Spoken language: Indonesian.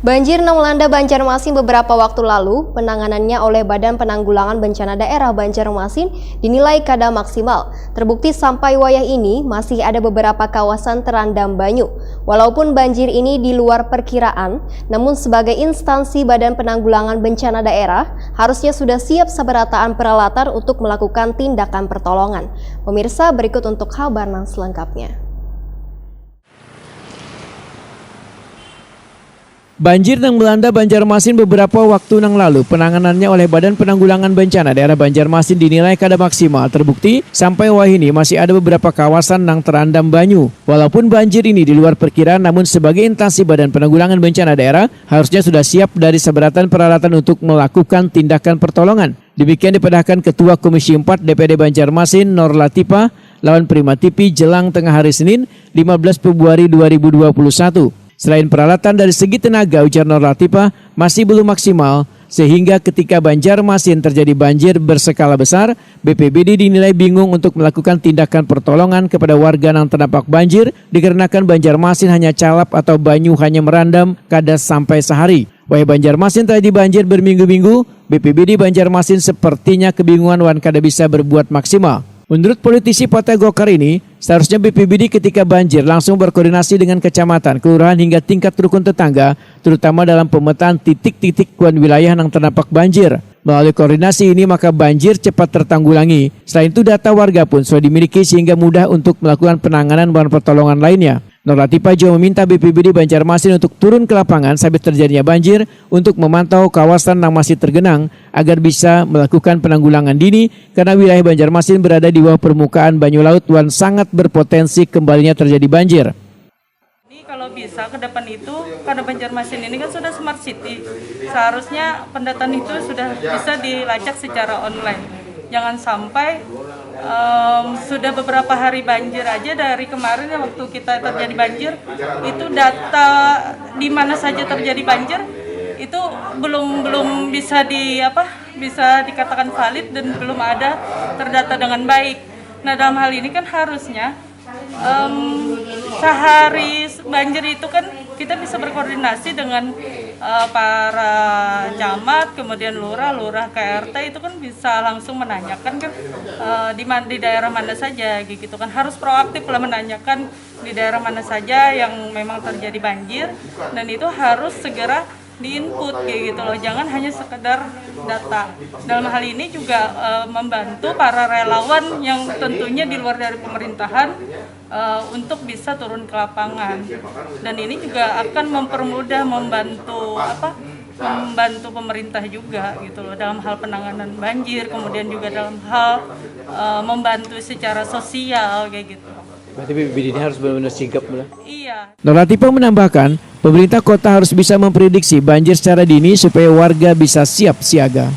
Banjir yang melanda Banjarmasin beberapa waktu lalu, penanganannya oleh Badan Penanggulangan Bencana Daerah Banjarmasin dinilai kada maksimal. Terbukti sampai wayah ini masih ada beberapa kawasan terendam banyu. Walaupun banjir ini di luar perkiraan, namun sebagai instansi Badan Penanggulangan Bencana Daerah harusnya sudah siap seberataan peralatan untuk melakukan tindakan pertolongan. Pemirsa, berikut untuk kabar selengkapnya. Banjir yang melanda Banjarmasin beberapa waktu yang lalu, penanganannya oleh Badan Penanggulangan Bencana Daerah Banjarmasin dinilai kada maksimal. Terbukti sampai wah ini masih ada beberapa kawasan yang terendam banyu. Walaupun banjir ini di luar perkiraan, namun sebagai instansi Badan Penanggulangan Bencana Daerah harusnya sudah siap dari seberatan peralatan untuk melakukan tindakan pertolongan. Demikian dipadahkan Ketua Komisi 4 DPD Banjarmasin Nur Latifah lawan Prima TV jelang tengah hari Senin 15 Februari 2021. Selain peralatan dari segi tenaga, ujar Nur Latifah masih belum maksimal, sehingga ketika Banjarmasin terjadi banjir berskala besar, BPBD dinilai bingung untuk melakukan tindakan pertolongan kepada warga yang terdampak banjir dikarenakan Banjarmasin hanya calap atau banyu hanya merendam kada sampai sehari. Wahai Banjarmasin terjadi banjir berminggu-minggu, BPBD Banjarmasin sepertinya kebingungan wan kada bisa berbuat maksimal. Menurut politisi Partai Golkar ini, seharusnya BPBD ketika banjir langsung berkoordinasi dengan kecamatan, kelurahan hingga tingkat rukun tetangga, terutama dalam pemetaan titik-titik wilayah yang terdampak banjir. Melalui koordinasi ini maka banjir cepat tertanggulangi. Selain itu data warga pun sudah dimiliki sehingga mudah untuk melakukan penanganan dan pertolongan lainnya. Nur Latifah juga meminta BPBD Banjarmasin untuk turun ke lapangan saat terjadinya banjir untuk memantau kawasan yang masih tergenang agar bisa melakukan penanggulangan dini karena wilayah Banjarmasin berada di bawah permukaan banyu laut dan sangat berpotensi kembalinya terjadi banjir. Ini kalau bisa ke depan itu, karena Banjarmasin ini kan sudah smart city, seharusnya pendataan itu sudah bisa dilacak secara online. Jangan sampai sudah beberapa hari banjir aja dari kemarin ya, waktu kita terjadi banjir, itu data di mana saja terjadi banjir itu belum bisa bisa dikatakan valid dan belum ada terdata dengan baik. Nah, dalam hal ini kan harusnya sehari banjir itu kan kita bisa berkoordinasi dengan para camat, kemudian lurah KRT itu kan bisa langsung menanyakan kan di daerah mana saja gitu kan, harus proaktif lah menanyakan di daerah mana saja yang memang terjadi banjir dan itu harus segera di-input kayak gitu loh, jangan hanya sekedar data. Dalam hal ini juga membantu para relawan yang tentunya di luar dari pemerintahan untuk bisa turun ke lapangan. Dan ini juga akan mempermudah membantu pemerintah juga gitu loh dalam hal penanganan banjir, kemudian juga dalam hal membantu secara sosial kayak gitu. Berarti BPBD ini harus benar-benar sigap lah. Iya. Nur Latifah menambahkan, pemerintah kota harus bisa memprediksi banjir secara dini supaya warga bisa siap siaga.